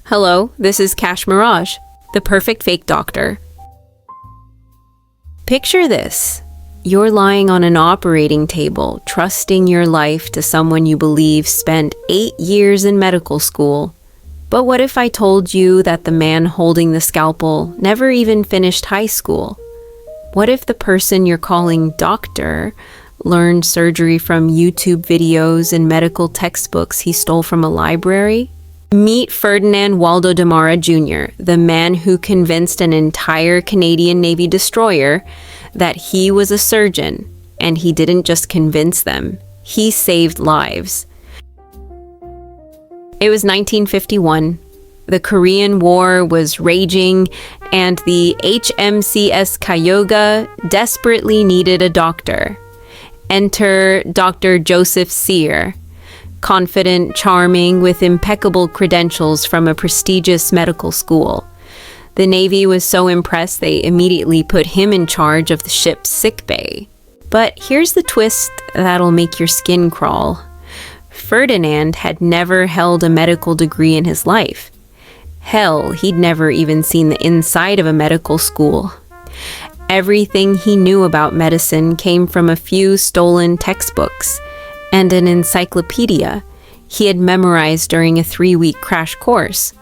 Hello, this is Cash Mirage, the perfect fake doctor. Picture this. You're lying on an operating table, trusting your life to someone you believe spent 8 years in medical school. But what if I told you that the man holding the scalpel never even finished high school? What if the person you're calling doctor learned surgery from YouTube videos and medical textbooks he stole from a library? Meet Ferdinand Waldo Demara Jr., the man who convinced an entire Canadian Navy destroyer that he was a surgeon, and he didn't just convince them, he saved lives. It was 1951. The Korean War was raging, and the HMCS Cayuga desperately needed a doctor. Enter Dr. Joseph Cyr, confident, charming, with impeccable credentials from a prestigious medical school. The Navy was so impressed they immediately put him in charge of the ship's sickbay. But here's the twist that'll make your skin crawl. Ferdinand had never held a medical degree in his life. Hell, he'd never even seen the inside of a medical school. Everything he knew about medicine came from a few stolen textbooks and an encyclopedia he had memorized during a 3-week crash course.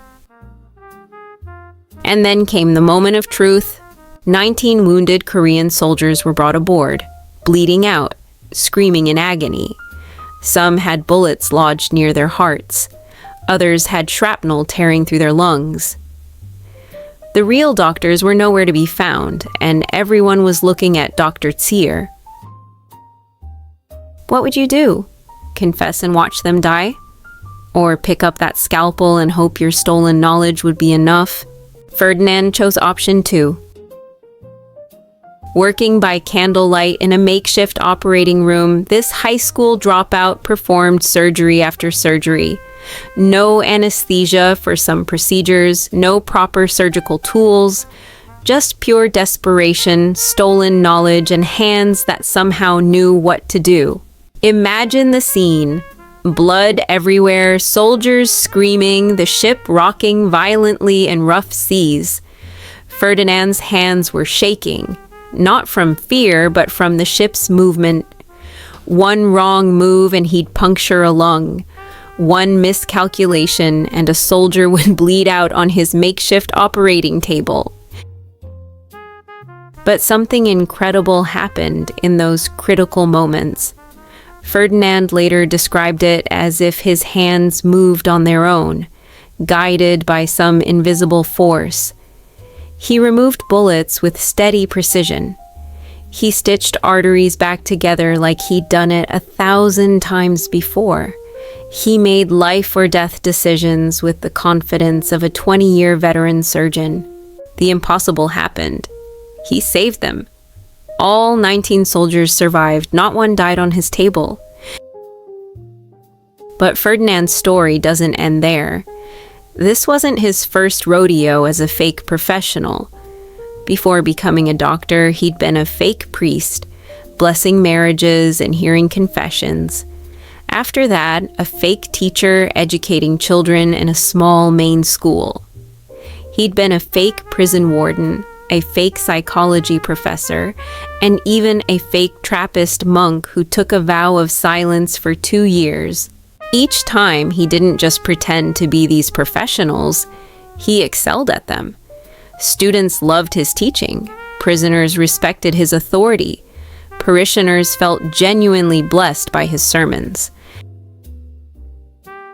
And then came the moment of truth. 19 wounded Korean soldiers were brought aboard, bleeding out, screaming in agony. Some had bullets lodged near their hearts. Others had shrapnel tearing through their lungs. The real doctors were nowhere to be found, and everyone was looking at Dr. Cyr. What would you do? Confess and watch them die? Or pick up that scalpel and hope your stolen knowledge would be enough? Ferdinand chose option 2. Working by candlelight in a makeshift operating room, this high school dropout performed surgery after surgery. No anesthesia for some procedures, no proper surgical tools, just pure desperation, stolen knowledge, and hands that somehow knew what to do. Imagine the scene. Blood everywhere, soldiers screaming, the ship rocking violently in rough seas. Ferdinand's hands were shaking, not from fear, but from the ship's movement. One wrong move and he'd puncture a lung. One miscalculation and a soldier would bleed out on his makeshift operating table. But something incredible happened in those critical moments. Ferdinand later described it as if his hands moved on their own, guided by some invisible force. He removed bullets with steady precision. He stitched arteries back together like he'd done it 1,000 times before. He made life or death decisions with the confidence of a 20-year veteran surgeon. The impossible happened. He saved them. All 19 soldiers survived, not one died on his table. But Ferdinand's story doesn't end there. This wasn't his first rodeo as a fake professional. Before becoming a doctor, he'd been a fake priest, blessing marriages and hearing confessions. After that, a fake teacher educating children in a small Maine school. He'd been a fake prison warden, a fake psychology professor, and even a fake Trappist monk who took a vow of silence for 2 years. Each time, he didn't just pretend to be these professionals, he excelled at them. Students loved his teaching. Prisoners respected his authority. Parishioners felt genuinely blessed by his sermons.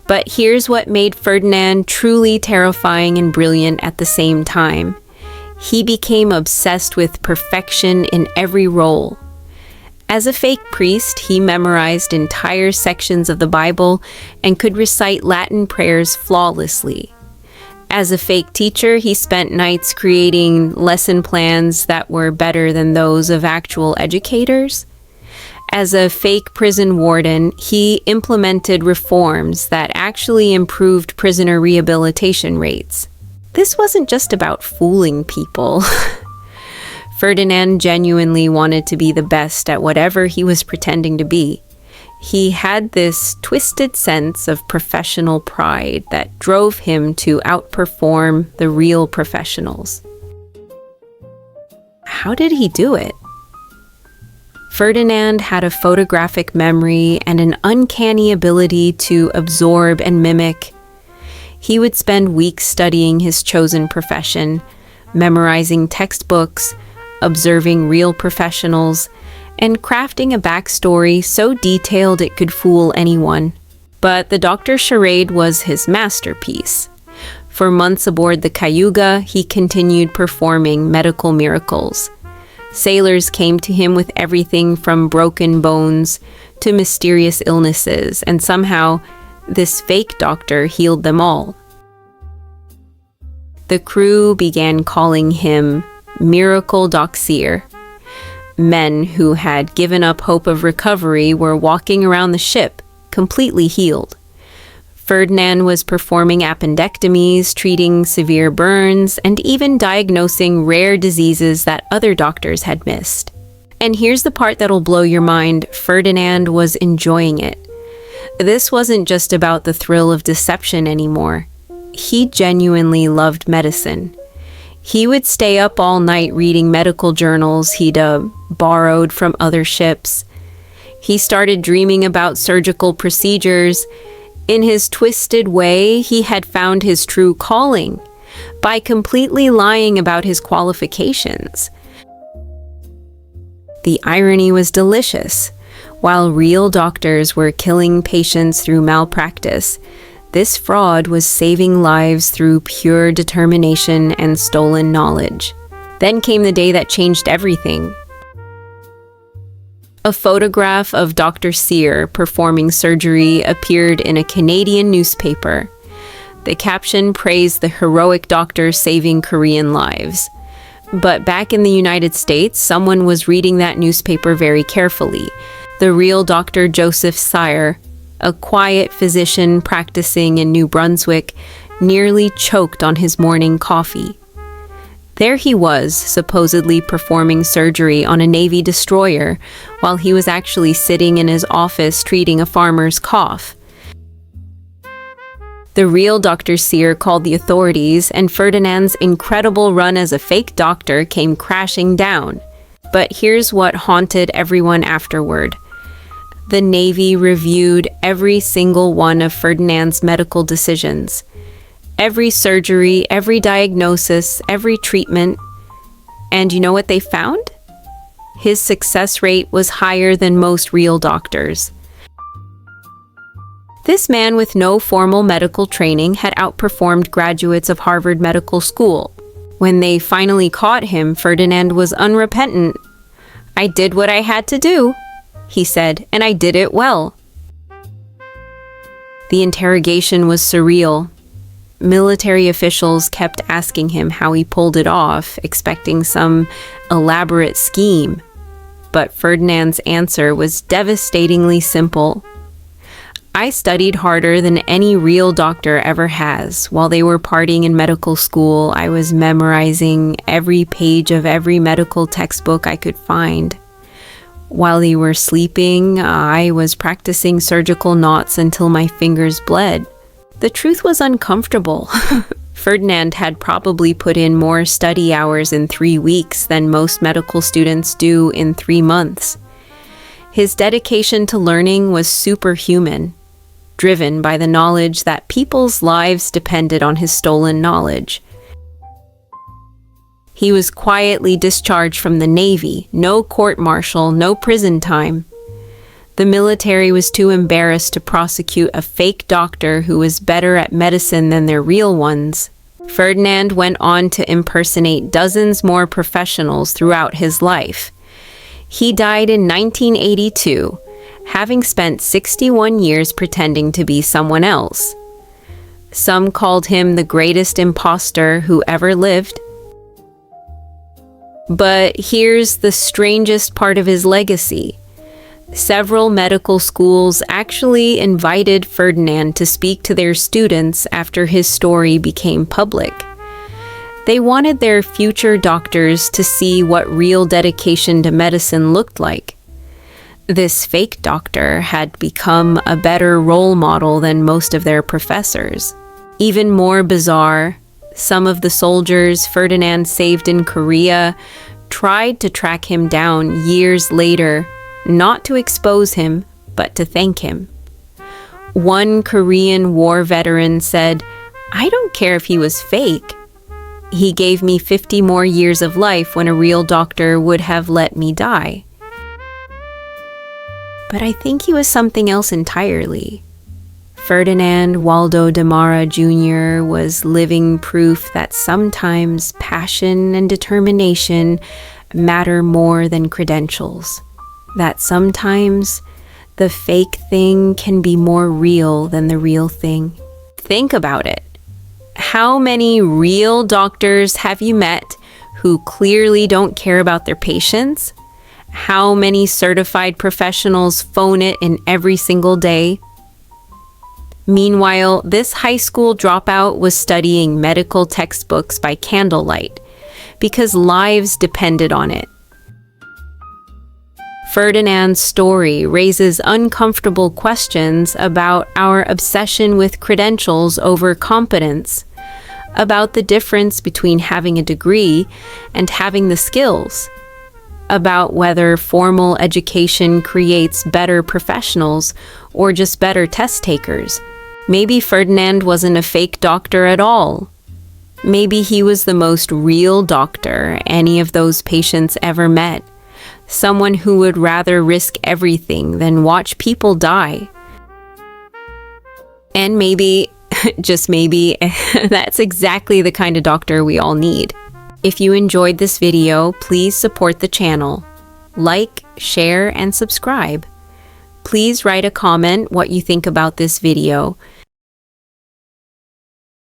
But here's what made Ferdinand truly terrifying and brilliant at the same time. He became obsessed with perfection in every role. As a fake priest, he memorized entire sections of the Bible and could recite Latin prayers flawlessly. As a fake teacher, he spent nights creating lesson plans that were better than those of actual educators. As a fake prison warden, he implemented reforms that actually improved prisoner rehabilitation rates. This wasn't just about fooling people. Ferdinand genuinely wanted to be the best at whatever he was pretending to be. He had this twisted sense of professional pride that drove him to outperform the real professionals. How did he do it? Ferdinand had a photographic memory and an uncanny ability to absorb and mimic. He would spend weeks studying his chosen profession, memorizing textbooks, observing real professionals, and crafting a backstory so detailed it could fool anyone. But the doctor charade was his masterpiece. For months aboard the Cayuga, he continued performing medical miracles. Sailors came to him with everything from broken bones to mysterious illnesses, and somehow this fake doctor healed them all. The crew began calling him Miracle Doxier. Men who had given up hope of recovery were walking around the ship, completely healed. Ferdinand was performing appendectomies, treating severe burns, and even diagnosing rare diseases that other doctors had missed. And here's the part that'll blow your mind: Ferdinand was enjoying it. This wasn't just about the thrill of deception anymore. He genuinely loved medicine. He would stay up all night reading medical journals he'd borrowed from other ships. He started dreaming about surgical procedures. In his twisted way, he had found his true calling by completely lying about his qualifications. The irony was delicious. While real doctors were killing patients through malpractice, this fraud was saving lives through pure determination and stolen knowledge. Then came the day that changed everything. A photograph of Dr. Sear performing surgery appeared in a Canadian newspaper. The caption praised the heroic doctor saving Korean lives. But back in the United States, someone was reading that newspaper very carefully. The real Dr. Joseph Sire, a quiet physician practicing in New Brunswick, nearly choked on his morning coffee. There he was, supposedly performing surgery on a Navy destroyer, while he was actually sitting in his office treating a farmer's cough. The real Dr. Sear called the authorities, and Ferdinand's incredible run as a fake doctor came crashing down. But here's what haunted everyone afterward. The Navy reviewed every single one of Ferdinand's medical decisions. Every surgery, every diagnosis, every treatment. And you know what they found? His success rate was higher than most real doctors. This man with no formal medical training had outperformed graduates of Harvard Medical School. When they finally caught him, Ferdinand was unrepentant. "I did what I had to do," he said, "and I did it well." The interrogation was surreal. Military officials kept asking him how he pulled it off, expecting some elaborate scheme. But Ferdinand's answer was devastatingly simple. "I studied harder than any real doctor ever has. While they were partying in medical school, I was memorizing every page of every medical textbook I could find. While they were sleeping, I was practicing surgical knots until my fingers bled." The truth was uncomfortable. Ferdinand had probably put in more study hours in 3 weeks than most medical students do in 3 months. His dedication to learning was superhuman, driven by the knowledge that people's lives depended on his stolen knowledge. He was quietly discharged from the Navy, no court-martial, no prison time. The military was too embarrassed to prosecute a fake doctor who was better at medicine than their real ones. Ferdinand went on to impersonate dozens more professionals throughout his life. He died in 1982, having spent 61 years pretending to be someone else. Some called him the greatest imposter who ever lived. But here's the strangest part of his legacy. Several medical schools actually invited Ferdinand to speak to their students after his story became public. They wanted their future doctors to see what real dedication to medicine looked like. This fake doctor had become a better role model than most of their professors. Even more bizarre, some of the soldiers Ferdinand saved in Korea tried to track him down years later, not to expose him, but to thank him. One Korean War veteran said, "I don't care if he was fake. He gave me 50 more years of life when a real doctor would have let me die." But I think he was something else entirely. Ferdinand Waldo Demara Jr. was living proof that sometimes passion and determination matter more than credentials. That sometimes the fake thing can be more real than the real thing. Think about it. How many real doctors have you met who clearly don't care about their patients? How many certified professionals phone it in every single day? Meanwhile, this high school dropout was studying medical textbooks by candlelight because lives depended on it. Ferdinand's story raises uncomfortable questions about our obsession with credentials over competence, about the difference between having a degree and having the skills, about whether formal education creates better professionals or just better test takers. Maybe Ferdinand wasn't a fake doctor at all. Maybe he was the most real doctor any of those patients ever met. Someone who would rather risk everything than watch people die. And maybe, just maybe, that's exactly the kind of doctor we all need. If you enjoyed this video, please support the channel. Like, share, and subscribe. Please write a comment what you think about this video.